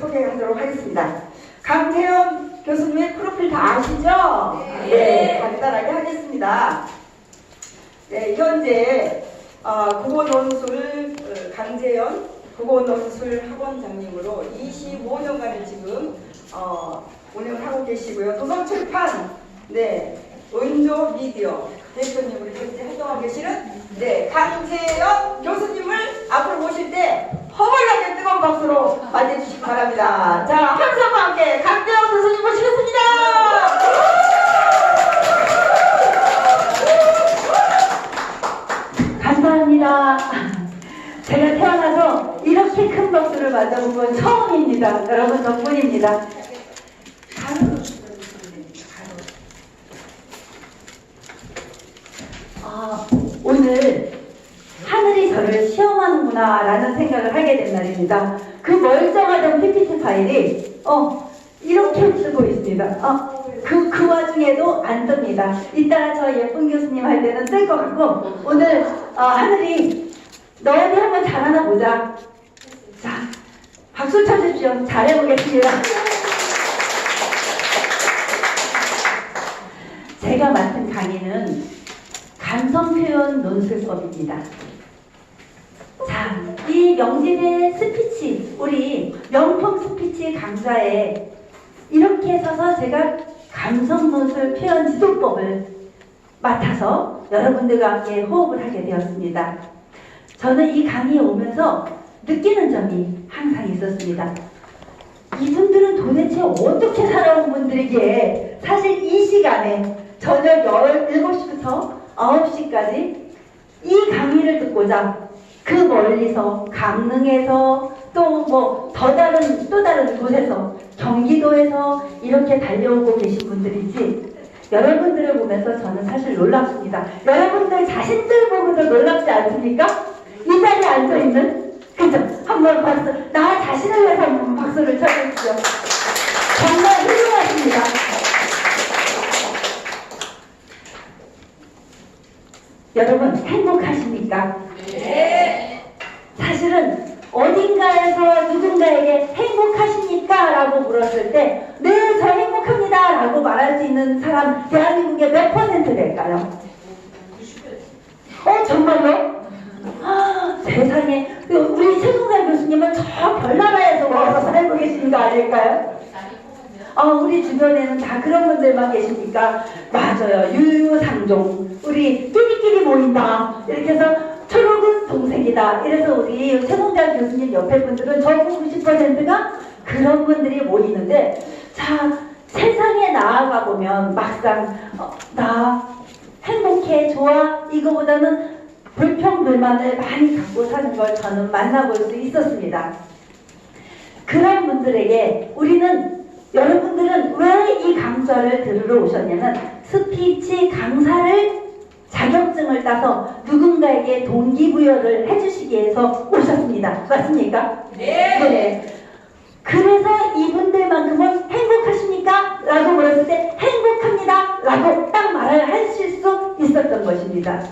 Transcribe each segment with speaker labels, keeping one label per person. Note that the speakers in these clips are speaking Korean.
Speaker 1: 소개하도록 하겠습니다. 강태현 교수님의 프로필 다 아시죠? 네, 간단하게 하겠습니다. 네, 현재 국어논술 강재현 국어논술 학원장님으로 25년간을 지금 운영을 하고 계시고요. 도성출판 은조 미디어 대표님으로 현재 활동하고 계시는 강재현 교수님을 앞으로 모실 때 허벌나게 뜨거운 박수로 맞이해주시기 바랍니다. 자, 함성과 함께 강재현 교수님 모시겠습니다.
Speaker 2: 감사합니다. 제가 태어나서 이렇게 큰 박수를 맞아본 건 처음입니다. 여러분 덕분입니다. 오늘 하늘이 저를 시험하는구나 라는 생각을 하게 된 날입니다. 그 멀쩡하던 PPT 파일이 이렇게 뜨고 있습니다. 그 와중에도 안 뜹니다. 이따가 저 예쁜 교수님 할 때는 뜰 것 같고, 오늘 하늘이 너희들 한번 잘하나 보자. 자, 박수 쳐주십시오. 잘해보겠습니다. 제가 맡은 강의는 감성표현 논술법입니다. 자, 이 명진의 스피치, 우리 명품 스피치 강좌에 이렇게 서서 제가 감성논술 표현 지도법을 맡아서 여러분들과 함께 호흡을 하게 되었습니다. 저는 이 강의에 오면서 느끼는 점이 항상 있었습니다. 이분들은 도대체 어떻게 살아온 분들이기에 사실 이 시간에 저녁 7시부터 9시까지 이 강의를 듣고자 그 멀리서 강릉에서 또 또 다른 곳에서 경기도에서 이렇게 달려오고 계신 분들이지, 여러분들을 보면서 저는 사실 놀랍습니다. 여러분들 자신들 보고도 놀랍지 않습니까? 이 자리에 앉아있는, 그죠? 한번 박수, 나 자신을 위해서 한번 박수를 쳐주시죠. 정말 훌륭하십니다. 여러분 행복하십니까?
Speaker 1: 네.
Speaker 2: 사실은 어딘가에서 누군가에게 행복하십니까? 라고 물었을 때 네, 저 행복합니다 라고 말할 수 있는 사람 대한민국의 몇 퍼센트 될까요? 정말요? 세상에, 우리 최승달 교수님은 저 별나라에서 와서 살고 계시는 거 아닐까요? 우리 주변에는 다 그런 분들만 계십니까? 맞아요. 유유상종, 우리 끼리끼리 모인다 이렇게 해서 초록은 동색이다. 이래서 우리 최동자 교수님 옆에 분들은 전부 90%가 그런 분들이 모이는데, 자, 세상에 나아가 보면 막상 나 행복해, 좋아, 이거보다는 불평불만을 많이 갖고 사는 걸 저는 만나볼 수 있었습니다. 그런 분들에게 여러분들은 왜 이 강좌를 들으러 오셨냐면, 스피치 강사를 자격증을 따서 누군가에게 동기부여를 해주시기 위해서 오셨습니다. 맞습니까? 네. 그래서 이분들만큼은 행복하십니까? 라고 물었을 때 행복합니다 라고 딱 말을 하실 수 있었던 것입니다.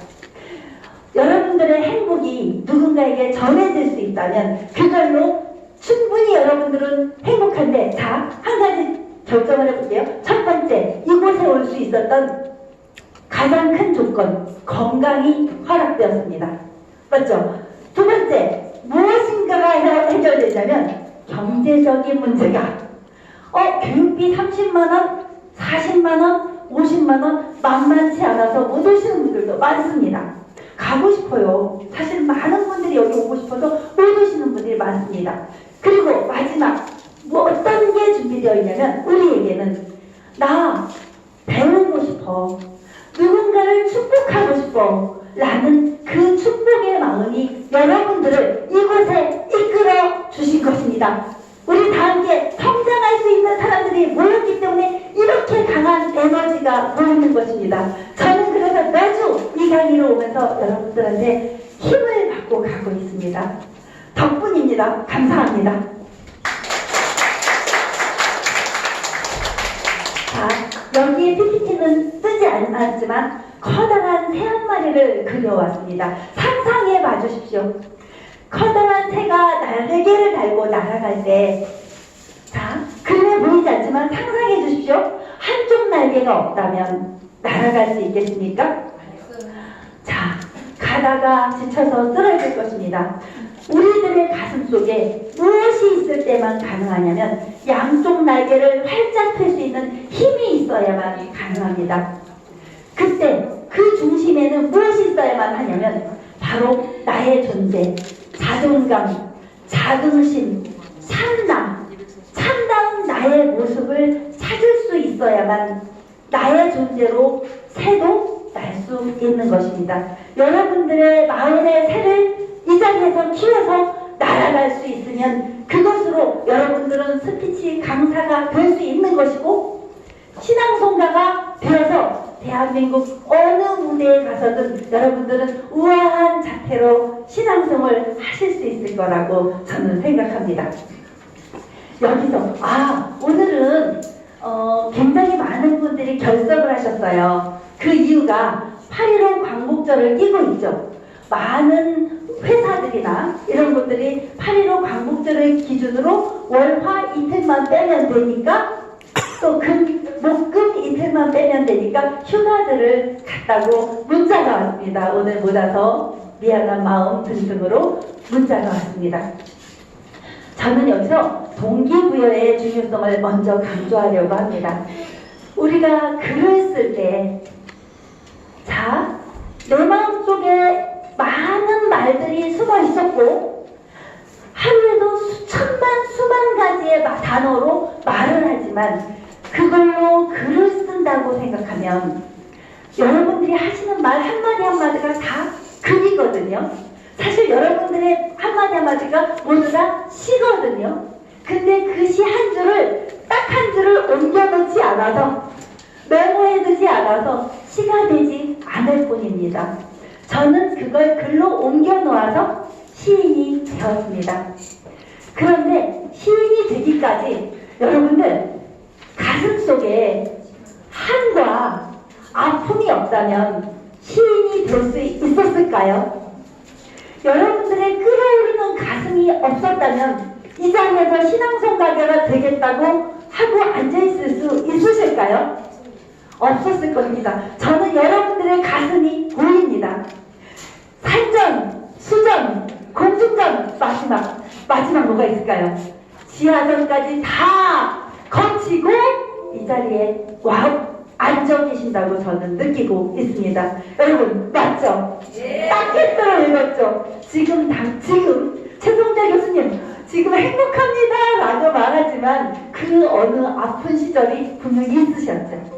Speaker 2: 여러분들의 행복이 누군가에게 전해질 수 있다면 그걸로 충분히 여러분들은 행복한데, 자, 한 가지 결정을 해볼게요. 첫 번째, 이곳에 올 수 있었던 가장 큰 조건, 건강이 허락되었습니다. 맞죠? 두 번째, 무엇인가가 해결되자면 경제적인 문제가 교육비 30만원, 40만원, 50만원 만만치 않아서 못 오시는 분들도 많습니다. 가고 싶어요. 사실 많은 분들이 여기 오고 싶어서 못 오시는 분들이 많습니다. 그리고 마지막, 어떤 게 준비되어 있냐면, 우리에게는 나 배우고 싶어, 누군가를 축복하고 싶어 라는 그 축복의 마음이 여러분들을 이곳에 이끌어 주신 것입니다. 우리 다 함께 성장할 수 있는 사람들이 모였기 때문에 이렇게 강한 에너지가 모이는 것입니다. 저는 그래서 매주 이 강의로 오면서 여러분들한테 힘을 받고 가고 있습니다. 덕분입니다. 감사합니다. 자, 여기에 PPT는 쓰지 않았지만 커다란 새 한 마리를 그려왔습니다. 상상해 봐 주십시오. 커다란 새가 날개를 달고 날아갈 때 자, 그림에 보이지 않지만 상상해 주십시오. 한쪽 날개가 없다면 날아갈 수 있겠습니까? 자, 가다가 지쳐서 쓰러질 것입니다. 우리들의 가슴 속에 무엇이 있을 때만 가능하냐면 양쪽 날개를 활짝 펼 수 있는 힘이 있어야만 가능합니다. 그때 그 중심에는 무엇이 있어야만 하냐면 바로 나의 존재, 자존감, 자긍심, 참나, 참다운 나의 모습을 찾을 수 있어야만 나의 존재로 새도 날 수 있는 것입니다. 여러분들의 마음의 새를 이 자리에서 키워서 날아갈 수 있으면 그것으로 여러분들은 스피치 강사가 될 수 있는 것이고 신앙송가가 되어서 대한민국 어느 무대에 가서든 여러분들은 우아한 자태로 신앙송을 하실 수 있을 거라고 저는 생각합니다. 여기서 오늘은 굉장히 많은 분들이 결석을 하셨어요. 그 이유가 8.15 광복절을 끼고 있죠. 많은 회사들이나 이런 분들이 8.15 광복절을 기준으로 월, 화 이틀만 빼면 되니까 또 목금 이틀만 빼면 되니까 휴가들을 갔다고 문자가 왔습니다. 오늘 못 와서 미안한 마음 등등으로 문자가 왔습니다. 저는 여기서 동기부여의 중요성을 먼저 강조하려고 합니다. 우리가 글을 쓸 때, 자, 내 마음속에 많은 말들이 숨어 있었고 하루에도 수만 가지의 단어로 말을 하지만 그걸로 글을 쓴다고 생각하면 여러분들이 하시는 말 한마디 한마디가 다 글이거든요. 사실 여러분들의 한마디 한마디가 모두 다 시거든요. 근데 그 시 한 줄을 딱 한 줄을 옮겨놓지 않아서 메모해두지 않아서 시가 되지 않을 뿐입니다. 저는 그걸 글로 옮겨놓아서 시인이 되었습니다. 그런데 시인이 되기까지 여러분들 가슴속에 한과 아픔이 없다면 시인이 될 수 있었을까요? 여러분들의 끓어오르는 가슴이 없었다면 이 자리에서 신앙송가자가 되겠다고 하고 앉아있을 수 있으실까요? 없었을 겁니다. 저는 여러분들의 가슴이 보입니다. 산전, 수전, 공중전, 마지막 뭐가 있을까요? 지하전까지 다 거치고 이 자리에 앉아 계신다고 저는 느끼고 있습니다. 여러분 맞죠? 딱 꿰뚫어 읽었죠? 지금 최성재 교수님 지금 행복합니다 라고 말하지만 그 어느 아픈 시절이 분명히 있으셨죠.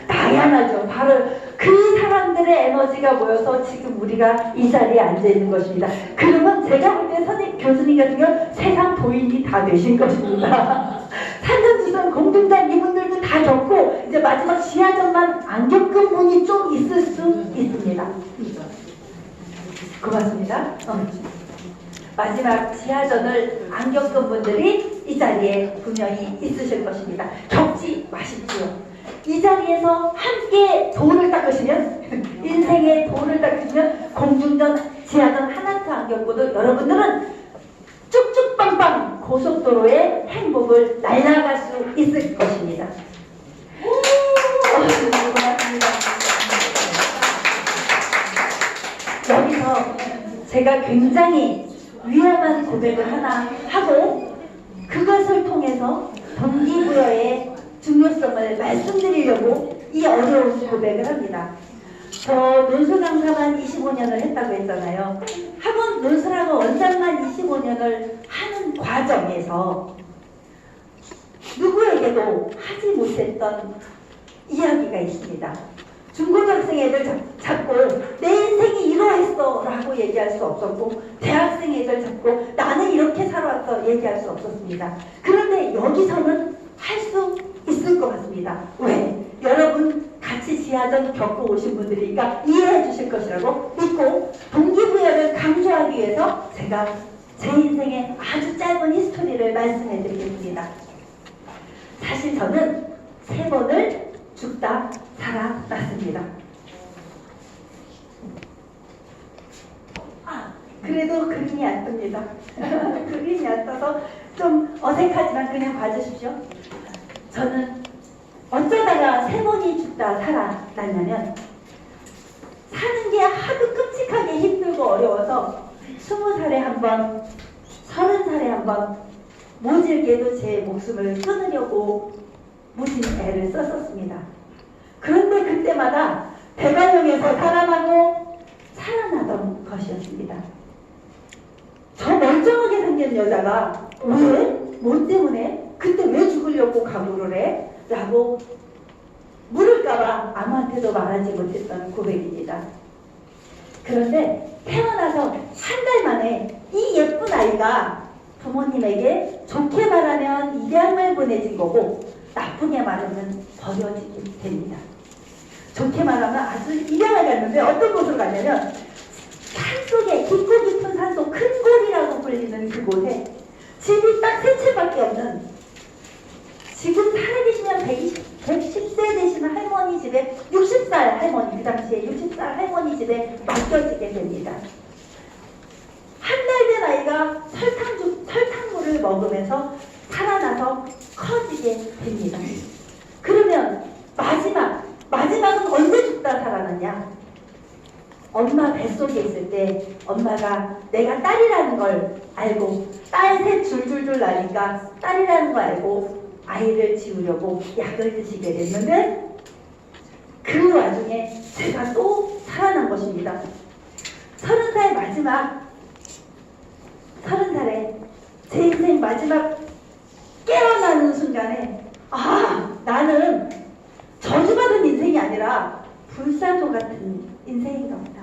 Speaker 2: 당연하죠. 바로 그 사람들의 에너지가 모여서 지금 우리가 이 자리에 앉아 있는 것입니다. 그러면 제가 볼 때 선생님, 교수님 같은 경우 세상 도인이 다 되신 것입니다. 산전수전, 공중전 이분들도 다 겪고 이제 마지막 지하전만 안 겪은 분이 좀 있을 수 있습니다. 고맙습니다. 마지막 지하전을 안 겪은 분들이 이 자리에 분명히 있으실 것입니다. 겪지 마십시오. 이 자리에서 함께 도를 닦으시면 인생의 도를 닦으시면 공중전, 지하전 하나도 안 겪고도 여러분들은 쭉쭉빵빵 고속도로의 행복을 날아갈 수 있을 것입니다. 고맙습니다. 여기서 제가 굉장히 위험한 고백을 하나 하고 그것을 통해서 동기부여의 중요성을 말씀드리려고 이 어려운 고백을 합니다. 저 논술 강사만 25년을 했다고 했잖아요. 학원 논술학원 원장만 25년을 하는 과정에서 누구에게도 하지 못했던 이야기가 있습니다. 중고등학생 애들 잡고 내 인생이 이러했어 라고 얘기할 수 없었고 대학생 애들 잡고 나는 이렇게 살아왔어 얘기할 수 없었습니다. 그런데 여기서는 할 수 있을 것 같습니다. 왜? 여러분 같이 지하전 겪고 오신 분들이니까 이해해 주실 것이라고 믿고 동기부여를 강조하기 위해서 제가 제 인생의 아주 짧은 히스토리를 말씀해 드리겠습니다. 사실 저는 3번을 죽다 살아났습니다. 그래도 그림이 안 뜹니다. 그림이 안 떠서 좀 어색하지만 그냥 봐주십시오. 저는 어쩌다가 3번이 죽다 살아났냐면 사는 게 하도 끔찍하게 힘들고 어려워서 20살에 한 번, 30살에 한 번 모질게도 제 목숨을 끊으려고 무슨 애를 썼었습니다. 그런데 그때마다 대관령에서 살아나고 살아나던 것이었습니다. 저 멀쩡하게 생긴 여자가 왜? 뭐 때문에? 그때 왜 죽으려고 각오를 해? 라고 물을까봐 아무한테도 말하지 못했던 고백입니다. 그런데 태어나서 한 달 만에 이 예쁜 아이가 부모님에게 좋게 말하면 입양을 보내진 거고 나쁘게 말하면 버려지게 됩니다. 좋게 말하면 아주 입양을 갔는데 어떤 곳으로 갔냐면 산속에 깊고 깊은 산속 큰 골이라고 불리는 그곳에 집이 딱 3채밖에 없는 지금 살아계시면 110세 되시는 할머니 집에 60살 할머니, 그 당시에 60살 할머니 집에 맡겨지게 됩니다. 한 달 된 아이가 설탕물을 먹으면서 살아나서 커지게 됩니다. 그러면 마지막은 언제 죽다 살아났냐? 엄마 뱃속에 있을 때 엄마가 내가 딸이라는 걸 알고 딸 셋 줄줄줄 나니까 딸이라는 걸 알고 아이를 지우려고 약을 드시게 됐는데 그 와중에 제가 또 살아난 것입니다. 30살 마지막 30살에 제 인생 마지막 깨어나는 순간에 나는 저주받은 인생이 아니라 불사조 같은 인생인가 보다.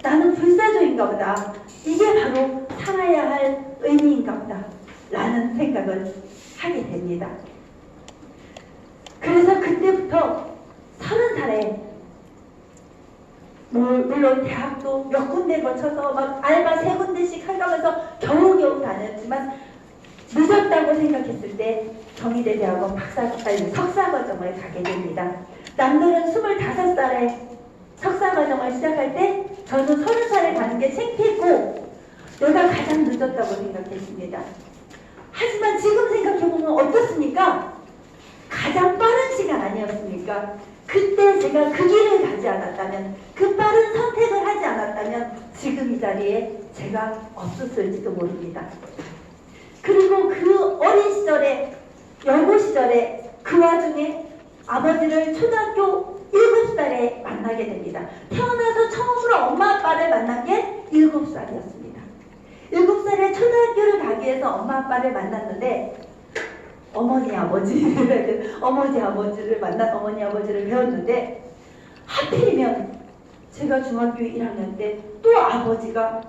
Speaker 2: 나는 불사조인가 보다. 이게 바로 살아야 할 의미인가 보다. 라는 생각을 하게 됩니다. 그래서 그때부터 30살에 물론 대학도 몇 군데 거쳐서 막 알바 3군데씩 해가면서 겨우겨우 다녔지만 늦었다고 생각했을 때 경희대 대학원 석사과정을 가게 됩니다. 남들은 25살에 석사과정을 시작할 때 저는 30살에 가는 게 창피했고 내가 가장 늦었다고 생각했습니다. 하지만 지금 생각해보면 어떻습니까? 가장 빠른 시간 아니었습니까? 그때 제가 그 길을 가지 않았다면, 그 빠른 선택을 하지 않았다면 지금 이 자리에 제가 없었을지도 모릅니다. 그리고 그 어린 시절에, 여고 시절에 그 와중에 아버지를 초등학교 7살에 만나게 됩니다. 태어나서 처음으로 엄마 아빠를 만난 게 7살이었습니다. 7살에 초등학교를 가기 위해서 엄마 아빠를 만났는데 어머니 아버지를 만난 어머니 아버지를 배웠는데 하필이면 제가 중학교 1학년 때 또 아버지가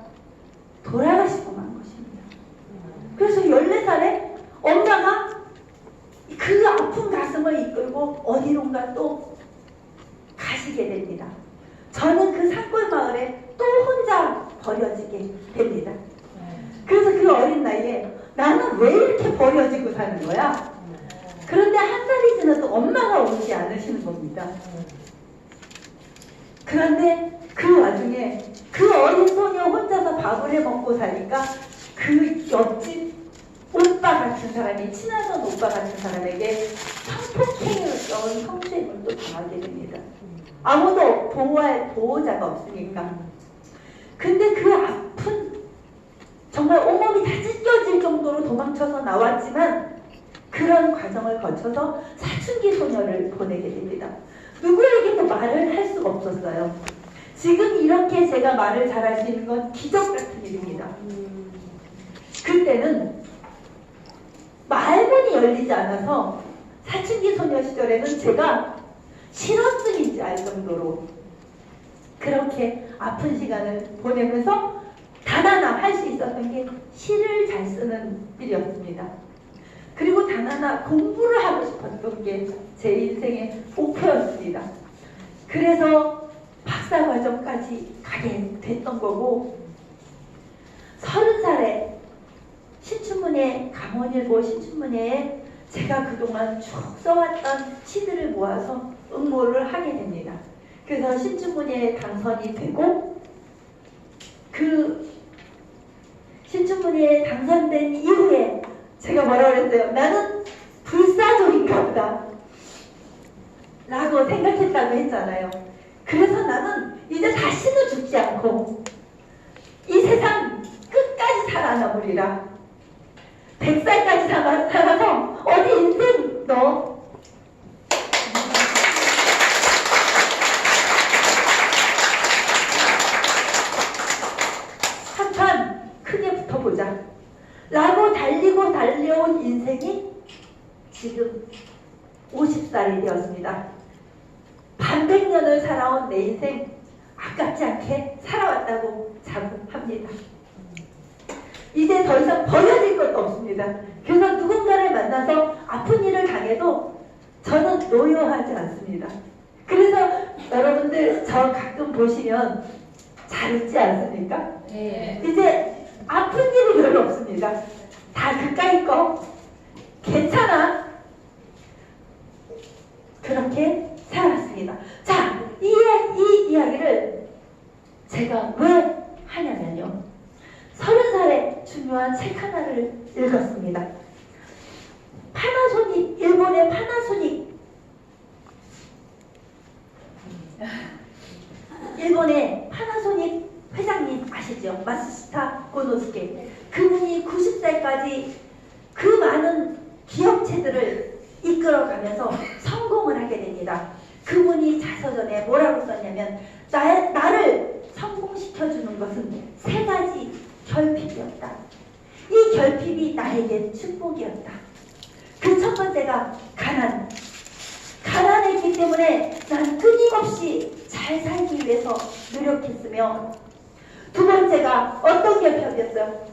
Speaker 2: 돌아가시고 만 것입니다. 그래서 14살에 엄마가 그 아픈 가슴을 이끌고 어디론가 또 가시게 됩니다. 저는 그 산골 마을에 또 혼자 버려지게 됩니다. 그래서 그 어린 나이에 나는 왜 이렇게 버려지고 사는 거야? 그런데 한 살이 지나도 엄마가 오지 않으시는 겁니다. 그런데 그 와중에 그 어린 소녀 혼자서 밥을 해 먹고 사니까 그 옆집 오빠 같은 사람이, 친하던 오빠 같은 사람에게 성폭행을 넣은 성추행을 또 당하게 됩니다. 아무도 보호할 보호자가 없으니까. 근데 그 아픈, 정말 온몸이 다 찢겨질 정도로 도망쳐서 나왔지만 그런 과정을 거쳐서 사춘기 소녀를 보내게 됩니다. 누구에게도 말을 할 수가 없었어요. 지금 이렇게 제가 말을 잘할 수 있는 건 기적 같은 일입니다. 그때는 말문이 열리지 않아서 사춘기 소녀 시절에는 제가 실어증인지 알 정도로 그렇게 아픈 시간을 보내면서 단 하나 할 수 있었던 게 시를 잘 쓰는 일이었습니다. 그리고 단 하나 공부를 하고 싶었던 게 제 인생의 목표였습니다. 그래서 박사과정까지 가게 됐던 거고 30살에 신춘문예, 강원일보 신춘문예에 제가 그동안 쭉 써왔던 시들을 모아서 응모를 하게 됩니다. 그래서 신춘문예에 당선이 되고 그 신춘문예에 당선된 이후에 제가 뭐라고 그랬어요? 나는 불사조인가 보다 라고 생각했다고 했잖아요. 그래서 나는 이제 다시는 죽지 않고 이 세상 끝까지 살아남으리라. 100살까지 살아서 어디 인생 너 한판 크게 붙어보자 라고 달리고 달려온 인생이 지금 50살이 되었습니다. 반백년을 살아온 내 인생 아깝지 않게 살아왔다고 자부합니다. 이제 더 이상 버려질 것도 없습니다. 그래서 누군가를 만나서 아픈 일을 당해도 저는 노여하지 않습니다. 그래서 여러분들 저 가끔 보시면 잘 웃지 않습니까?
Speaker 1: 네.
Speaker 2: 이제 아픈 일이 별로 없습니다. 다 그까이 거 괜찮아. 그렇게 살았습니다. 자, 이 이야기를 제가 왜 하냐면요. 30살에 중요한 책 하나를 읽었습니다. 파나소닉, 일본의 파나소닉, 일본의 파나소닉 회장님 아시죠? 마스시타 고노스케. 그분이 90살까지 그 많은 기업체들을 이끌어가면서 성공을 하게 됩니다. 그분이 자서전에 뭐라고 썼냐면 나를 성공시켜주는 것은 3가지 결핍이었다. 이 결핍이 나에게 축복이었다. 그 첫 번째가 가난. 가난했기 때문에 난 끊임없이 잘 살기 위해서 노력했으며, 두 번째가 어떤 결핍이었어요?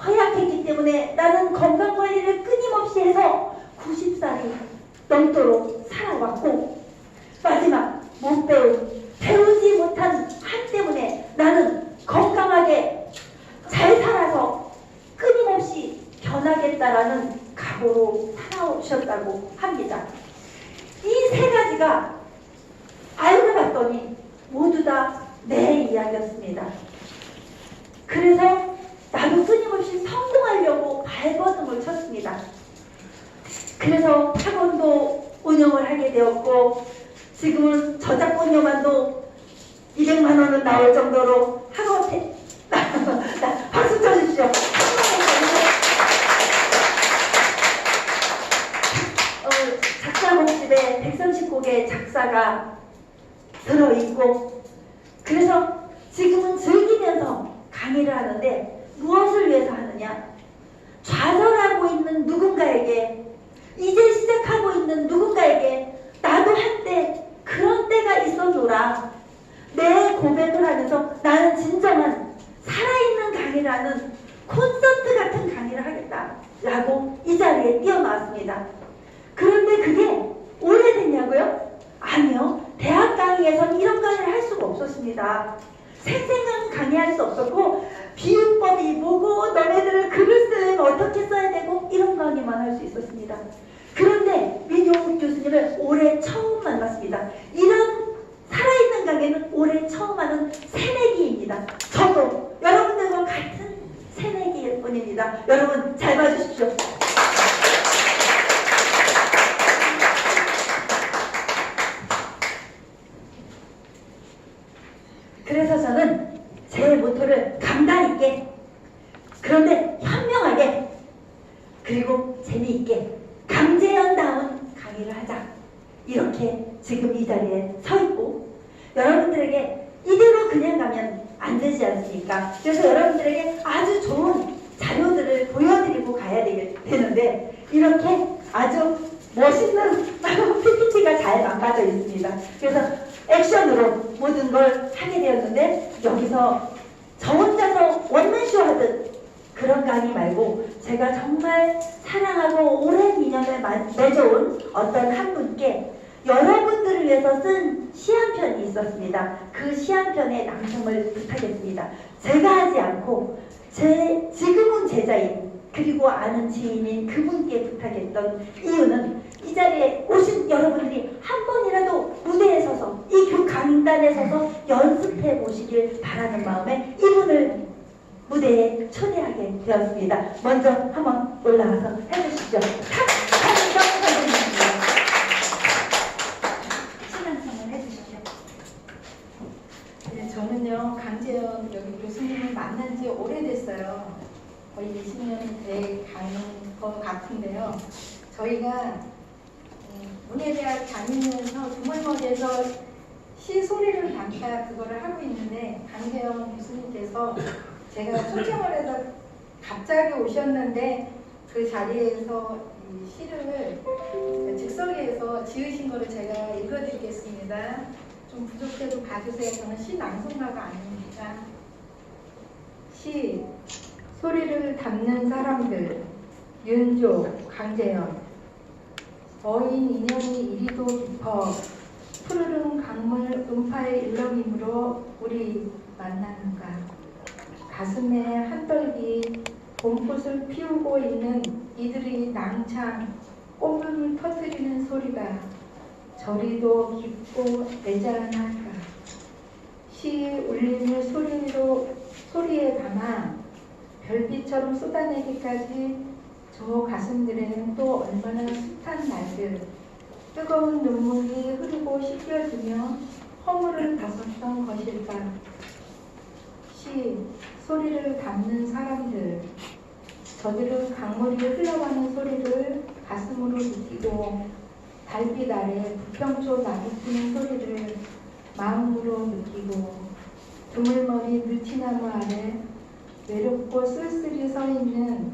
Speaker 2: 허약했기 때문에 나는 건강관리를 끊임없이 해서 90살이 넘도록 살아왔고, 마지막 못 배우지 못한 한 때문에 나는 건강하게 잘 살아서 끊임없이 변하겠다라는 각오로 살아오셨다고 합니다. 이 3가지가 알고 봤더니 모두 다 내 이야기였습니다. 그래서 나도 끊임없이 성공하려고 발버둥을 쳤습니다. 그래서 학원도 운영을 하게 되었고, 지금은 저작권료만도 200만 원은 나올 정도로 학원 박수 쳐주십시오. 작사곡집에 130곡의 작사가 들어있고, 그래서 지금은 즐기면서 강의를 하는데 무엇을 위해서 하느냐? 좌절하고 있는 누군가에게, 이제 시작하고 있는 누군가에게 나도 한때 그런 때가 있었노라. 내 고백을 하면서 나는 진정한 살아있는 강의를 하는 콘서트 같은 강의를 하겠다라고 이 자리에 뛰어나왔습니다. 그런데 그게 오래됐냐고요? 아니요. 대학 강의에선 이런 강의를 할 수가 없었습니다. 생생한 강의할 수 없었고, 비유법이 뭐고 너네들 글을 쓰면 어떻게 써야 되고 이런 강의만 할 수 있었습니다. 그런데 민용욱 교수님을 올해 처음 만났습니다. 이런 살아있는 강의는 올해 처음 하는 새내기입니다. 저도 여러분들과 같은 새내기일 뿐입니다. 여러분 잘 봐주십시오. 그래서 저는 제 모토를 강단 있게, 그런데 현명하게, 그리고 재미있게 강재현다운 강의를 하자, 이렇게 지금 이 자리에 서 있고, 여러분들에게 이대로 그냥 가면 안 되지 않습니까? 그래서 여러분들에게 아주 좋은 자료들을 보여드리고 가야 되는데, 이렇게 아주 멋있는 PPT가 잘 망가져 있습니다. 그래서 액션으로 모든 걸 하게 되었는데, 여기서 저 혼자서 원맨쇼 하듯 그런 강의 말고, 제가 정말 사랑하고 오랜 인연을 맺어온 어떤 한 분께 여러분들을 위해서 쓴 시 한 편이 있었습니다. 그 시 한 편의 낭송을 부탁했습니다. 제가 하지 않고 지금은 제자인, 그리고 아는 지인인 그분께 부탁했던 이유는, 이 자리에 오신 여러분들이 한 번이라도 무대에 서서, 이 강단에 서서 연습해 보시길 바라는 마음에 이분을 무대에 초대하게 되었습니다. 먼저 한번 올라와서 해주시죠. 강정 선생님입니다. 신앙송을 해주시죠.
Speaker 3: 네, 저는요 강재현 여기 교수님을 만난 지 오래됐어요. 거의 20년이 돼 가는 것 같은데요. 저희가 문예대학 다니면서 주말머리에서 시 소리를 담다 그거를 하고 있는데 강재현 교수님께서 제가 초청을 해서 갑자기 오셨는데 그 자리에서 이 시를 즉석에서 지으신 거를 제가 읽어드리겠습니다. 좀 부족해도 봐주세요. 저는 시 낭송가가 아닙니다. 시 소리를 담는 사람들 윤조 강재현 어인 인연이 이리도 깊어 푸르른 강물 음파의 일렁임으로 우리 만나는가 가슴에 한떨기 봄꽃을 피우고 있는 이들의 낭창 꽃눈을 터뜨리는 소리가 저리도 깊고 애잔할까 시 울림을 소리에 담아 별빛처럼 쏟아내기까지 저 가슴들에는 또 얼마나 숱한 날들 뜨거운 눈물이 흐르고 씻겨지며 허물을 벗었던 것일까. 시 소리를 담는 사람들 저들은 강물이 흘러가는 소리를 가슴으로 느끼고 달빛 아래 부평초 나무 피는 소리를 마음으로 느끼고 드물머리 느티나무 아래 외롭고 쓸쓸히 서 있는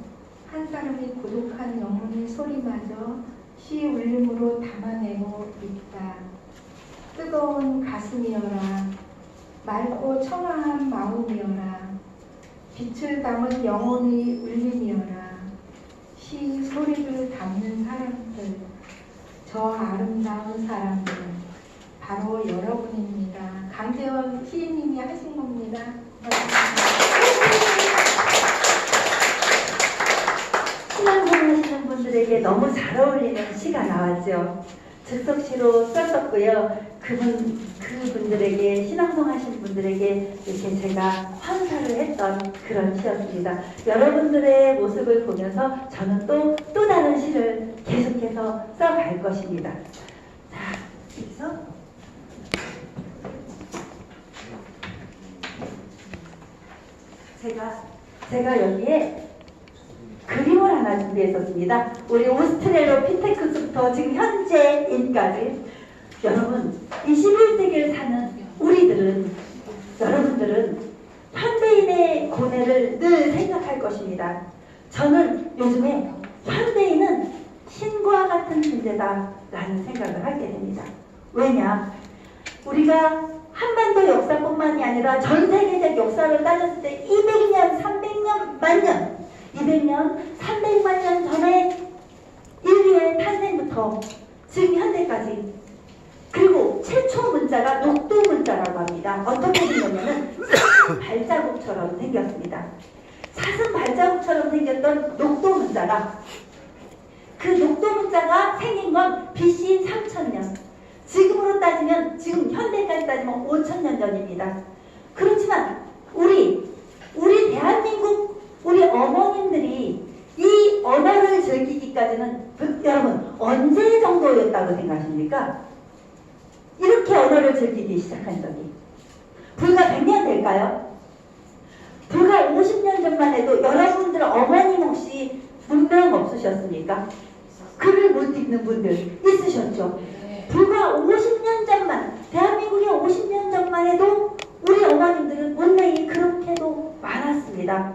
Speaker 3: 한 사람의 고독한 영혼의 소리마저 시 울림으로 담아내고 있다. 뜨거운 가슴이여라 맑고 청아한 마음이여라 빛을 담은 영혼의 울림이여라 시 소리를 담는 사람들 저 아름다운 사람들 바로 여러분입니다. 강재원 시인님이 하신 겁니다.
Speaker 2: 신앙송을 하시는 분들에게 너무 잘 어울리는 시가 나왔죠. 즉석시로 썼었고요. 그분들에게 신앙송 하신 분들에게 이렇게 제가 환사를 했던 그런 시였습니다. 여러분들의 모습을 보면서 저는 또 다른 시를 계속해서 써갈 것입니다. 자, 여기서 제가 여기에 그림을 하나 준비했었습니다. 우리 오스트레로피테쿠스부터 지금 현재인까지 여러분 21세기를 사는 여러분들은 현대인의 고뇌를 늘 생각할 것입니다. 저는 요즘에 현대인은 신과 같은 존재다라는 생각을 하게 됩니다. 왜냐? 우리가 한반도 역사뿐만이 아니라 전 세계적 역사를 따졌을 때 200년, 300년, 만년 200년, 300만 년 전에 인류의 탄생부터 지금 현대까지 그리고 최초 문자가 녹두 문자라고 합니다. 어떻게 생겼냐면 발자국처럼 생겼습니다. 사슴 발자국처럼 생겼던 녹두 문자가 그 녹두 문자가 생긴 건 BC 3000년 지금으로 따지면 지금 현대까지 따지면 5000년 전입니다. 그렇지만 우리 대한민국 우리 어머님들이 이 언어를 즐기기까지는 여러분 언제 정도였다고 생각하십니까? 이렇게 언어를 즐기기 시작한 적이 불과 100년 될까요? 불과 50년 전만 해도 여러분들 어머님 혹시 문명 없으셨습니까? 글을 못 읽는 분들 있으셨죠? 불과 50년 전만 대한민국의 50년 전만 해도 우리 어머님들은 문명이 그렇게도 많았습니다.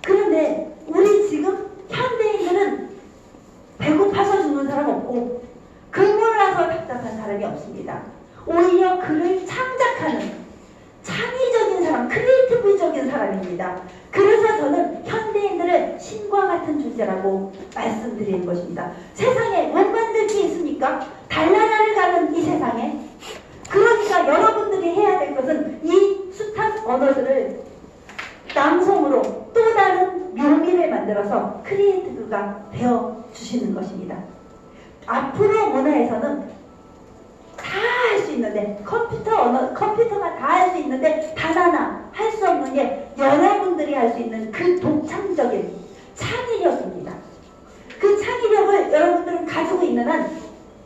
Speaker 2: 그런데 우리 지금 현대인들은 배고파서 죽는 사람 없고 굶어나서 답답한 사람이 없습니다. 오히려 글을 창작하는 창의적인 사람, 크리에이티브적인 사람입니다. 그래서 저는 현대인들을 신과 같은 존재라고 말씀드리는 것입니다. 세상에 못 만들 게 있습니까? 달나라를 가는 이 세상에. 그러니까 여러분들이 해야 될 것은 이 숱한 언어들을 낭송으로 또 다른 묘미를 만들어서 크리에이티브가 되어 주시는 것입니다. 앞으로 문화에서는 다 할 수 있는데 컴퓨터가 다 할 수 있는데 단 하나 할 수 없는 게 여러분들이 할 수 있는 그 독창적인 창의력입니다. 그 창의력을 여러분들은 가지고 있는 한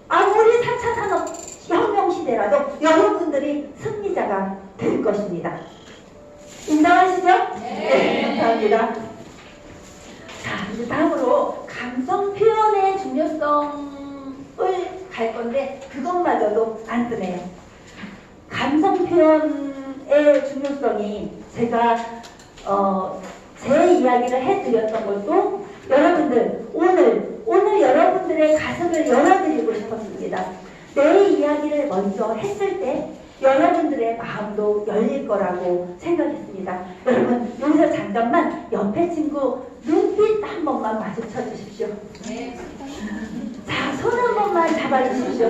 Speaker 2: 아무리 4차 산업혁명 시대라도 여러분들이 승리자가 될 것입니다. 인정하시죠? 네, 감사합니다. 자, 이제 다음으로 감성 표현의 중요성을 갈 건데 그것마저도 안 뜨네요. 감성 표현의 중요성이 제가 제 이야기를 해드렸던 것도 여러분들 오늘 여러분들의 가슴을 열어드리고 싶었습니다. 내 이야기를 먼저 했을 때 여러분들의 마음도 열릴 거라고 생각했습니다. 여러분 여기서 잠깐만 옆에 친구 눈빛 한 번만 마주쳐 주십시오. 자, 손 한 번만 잡아주십시오.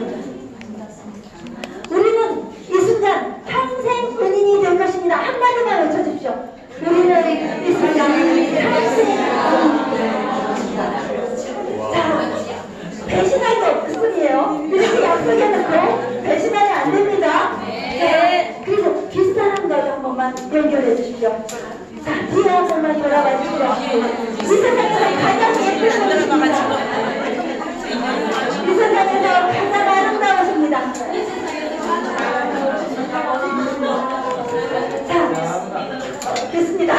Speaker 2: 우리는 이 순간 평생 은인이 될 것입니다. 한마디만 외쳐주십시오. 우리는 이 순간 평생 은인이 될 것입니다. 자, 배신할 수 없을 뿐이에요. 이렇게 약속해놓고 배신하면 안 됩니다. 네. 그리고 뒷사람과도 한 번만 연결해 주십시오. 자, 뒤에 한 번만 돌아봐 주십시오. 이 세상에서 가장 예쁜 분입니다. 이 세상에서 가장 아름다우십니다. 자, 됐습니다.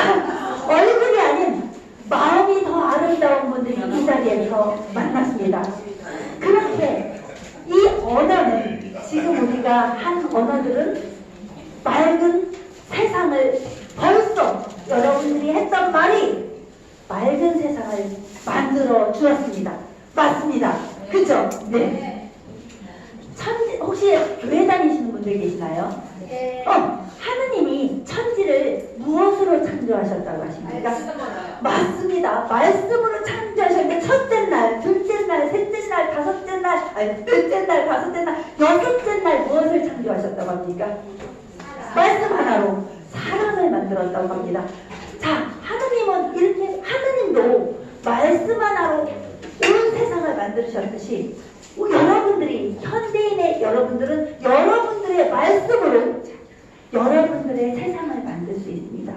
Speaker 2: 얼굴이 아닌 마음이 더 아름다운 분들이 이 자리에서 만났습니다. 그렇게 이 언어는 지금 우리가 한 언어들은 맑은 세상을 벌써 여러분들이 했던 말이 맑은 세상을 만들어 주었습니다. 맞습니다. 그죠? 네. 혹시 교회 다니시는 분들 계시나요?
Speaker 3: 네.
Speaker 2: 하느님이 천지를 무엇으로 창조하셨다고 하십니까? 맞습니다. 말씀으로 창조하셨는데 첫째 날, 둘째 날, 셋째 날, 다섯째 날, 넷째 날, 다섯째 날, 여섯째 날 무엇을 창조하셨다고 합니까? 말씀 하나로 사람을 만들었다고 합니다. 자, 하느님은 이렇게 하느님도 말씀 하나로 온 세상을 만드셨듯이 여러분들이 현대인의 여러분들은 여러분들의 말씀으로 여러분들의 세상을 만들 수 있습니다.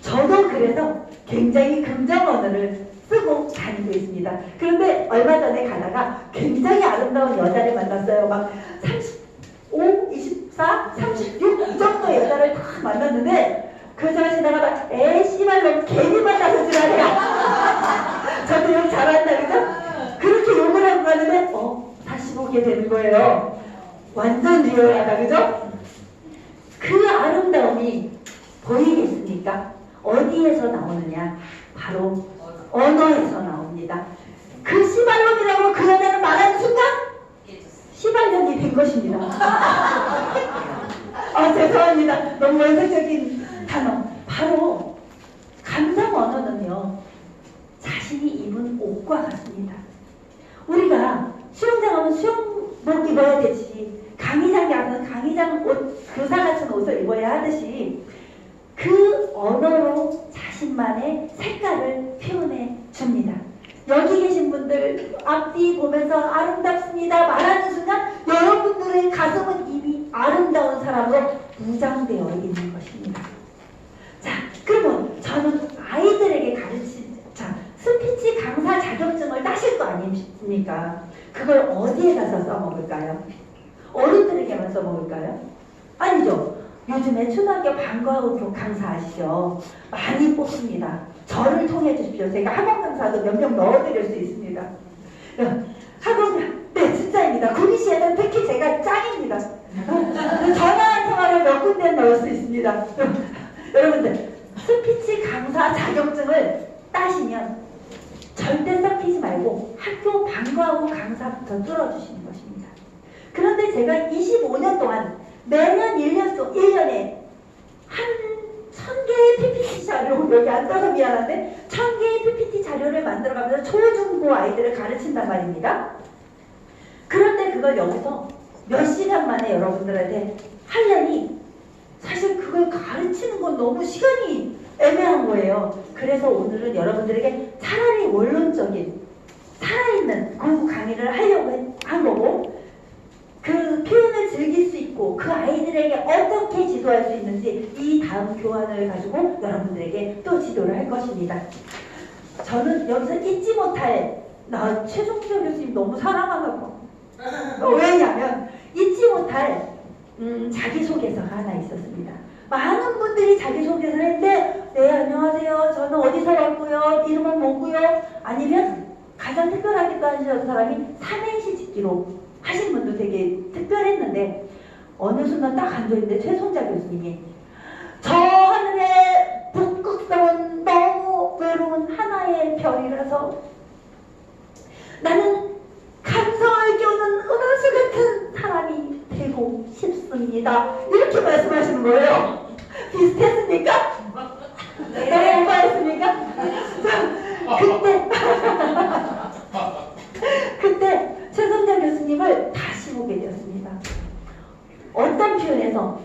Speaker 2: 저도 그래서 굉장히 긍정 언어를 쓰고 다니고 있습니다. 그런데 얼마 전에 가다가 굉장히 아름다운 여자를 만났어요. 막 35, 24, 36 이 정도 여자를 다 만났는데 그 여자를 지나가다 씨발로 괜히 만나서 지랄이야. 저도 욕 잘한다 그죠? 그렇게 욕을 하고 가는데 다시 보게 되는 거예요. 완전 리얼하다 그죠? 그 아름다움이 보이겠습니까? 어디에서 나오느냐? 바로 언어에서 나옵니다. 그 시발놈이라고 그 여자는 말하는 순간 시발년이 된 것입니다. 죄송합니다. 너무 원색적인 단어. 바로 감성 언어는요. 자신이 입은 옷과 같습니다. 우리가 수영장 가면 수영복 입어야 되지, 강의장 가면 강의장 옷, 교사 같은 옷을 입어야 하듯이 그 언어로 자신만의 색깔을 표현해 줍니다. 여기 계신 분들 앞뒤 보면서 아름답습니다 말하는 순간 여러분들의 가슴은 이미 아름다운 사람으로 무장되어 있는 것입니다. 자, 그러면 저는 아이들에게 스피치 강사 자격증을 따실 거 아닙니까? 그걸 어디에 가서 써먹을까요? 어른들에게만 써먹을까요? 아니죠. 요즘에 초등학교 방과후 강사 아시죠? 많이 뽑습니다. 저를 통해 주십시오. 제가 학원 강사도 몇 명 넣어드릴 수 있습니다. 학원, 네, 진짜입니다. 구리시에는 특히 제가 짱입니다. 전화 한 통화를 몇 군데 넣을 수 있습니다. 여러분들, 스피치 강사 자격증을 따시면 절대 썩히지 말고 학교 방과후 강사부터 뚫어주시는 것입니다. 그런데 제가 25년 동안 매년 1년에 한 1000개의 PPT 자료, 여기 안 떠서 미안한데 1000개의 PPT 자료를 만들어가면서 초중고 아이들을 가르친단 말입니다. 그런데 그걸 여기서 몇 시간 만에 여러분들한테 하려니 사실 그걸 가르치는 건 너무 시간이 애매한 거예요. 그래서 오늘은 여러분들에게 차라리 원론적인 살아있는 그 강의를 하려고 한 거고, 그 표현을 즐기지 아이들에게 어떻게 지도할 수 있는지 이 다음 교환을 가지고 여러분들에게 또 지도를 할 것입니다. 저는 여기서 잊지 못할, 나 최종철 교수님 너무 사랑하나 봐. 왜냐면 잊지 못할 자기소개서가 하나 있었습니다. 많은 분들이 자기소개서를 했는데 네 안녕하세요 저는 어디서 왔고요 이름은 뭐고요 아니면 가장 특별하게 또 하시는 사람이 삼행시 짓기로 하신 분도 되게 특별했는데 어느 순간 딱 앉아있는데 최송자 교수님이 저 하늘에 북극 떠온 너무 외로운 하나의 별이라서 나는 감성을 끼우는 은하수 같은 사람이 되고 싶습니다. 이렇게 말씀하시는 거예요. 비슷했습니까? 네, 오버했습니까? 그때 최선자 교수님을 다시 보게 되었습니다. 어떤 표현에서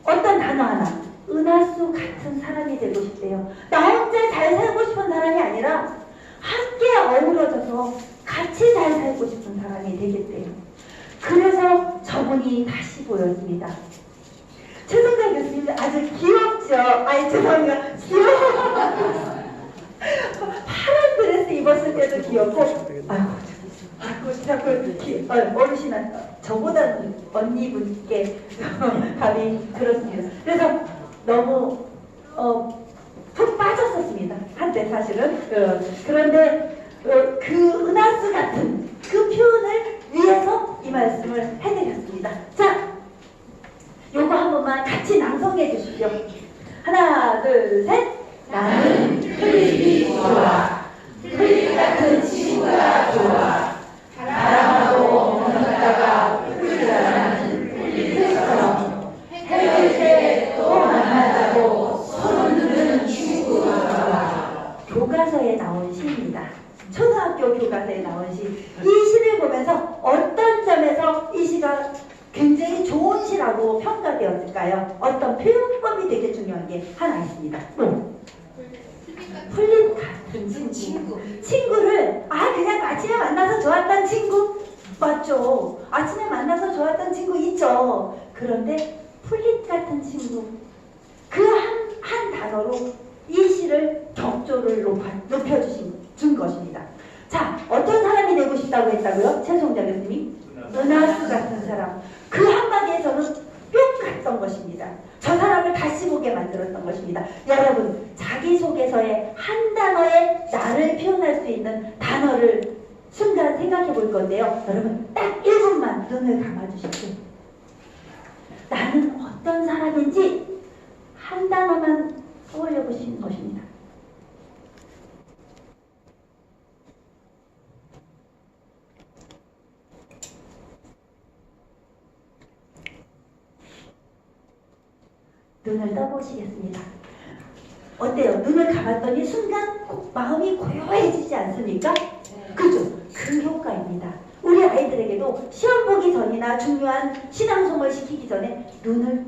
Speaker 2: 어떤 단어 하나 은하수 같은 사람이 되고 싶대요. 나 혼자 잘 살고 싶은 사람이 아니라 함께 어우러져서 같이 잘 살고 싶은 사람이 되겠대요. 그래서 저분이 다시 보였습니다. 최성자 교수님 아주 귀엽죠? 아니 죄송합니다. 귀여워. 파란 드레스 입었을 때도 귀엽고 아이고 자꾸 어르신한 저보다는 언니분께 감이 들었습니다. 그래서 너무 푹 빠졌었습니다. 한때 사실은 그런데 그 은하수 같은 그 표현을 위해서 이 말씀을 해드렸습니다. 자, 요거 한 번만 같이 낭송해 주십시오. 하나, 둘, 셋. 나는 플립이 좋아. 플립 같은 친구가 좋아. 사랑하고 만났다가 플립이라는 플립처럼 헤어질 때 또 만나자고 손 드는 친구가 좋아. 교과서에 나온 시입니다. 초등학교 교과서에 나온 시. 이 시를 보면서 어떤 점에서 이 시가 굉장히 좋은 시라고 평가되었을까요? 어떤 표현법이 되게 중요한 게 하나 있습니다. 풀립 같은 친구. 친구를 그냥 아침에 만나서 좋았던 친구? 맞죠. 아침에 만나서 좋았던 친구 있죠. 그런데 풀립 같은 친구. 그 한 단어로 이 시를 격조를 높여준 것입니다. 자, 어떤 사람이 되고 싶다고 했다고요? 최송자 교수님이? 은하수 같은 사람. 그 한마디에서는 뿅 갔던 것입니다. 저 사람을 다시 보게 만들었던 것입니다. 여러분, 자기소개서에 한 단어에 나를 표현할 수 있는 단어를 순간 생각해 볼 건데요. 여러분, 딱 1분만 눈을 감아주십시오. 나는 어떤 사람인지 한 단어만 떠올려 보시는 것입니다. 눈을 떠보시겠습니다. 어때요? 눈을 감았더니 순간 마음이 고요해지지 않습니까? 그죠? 그 효과입니다. 우리 아이들에게도 시험 보기 전이나 중요한 신앙송을 시키기 전에 눈을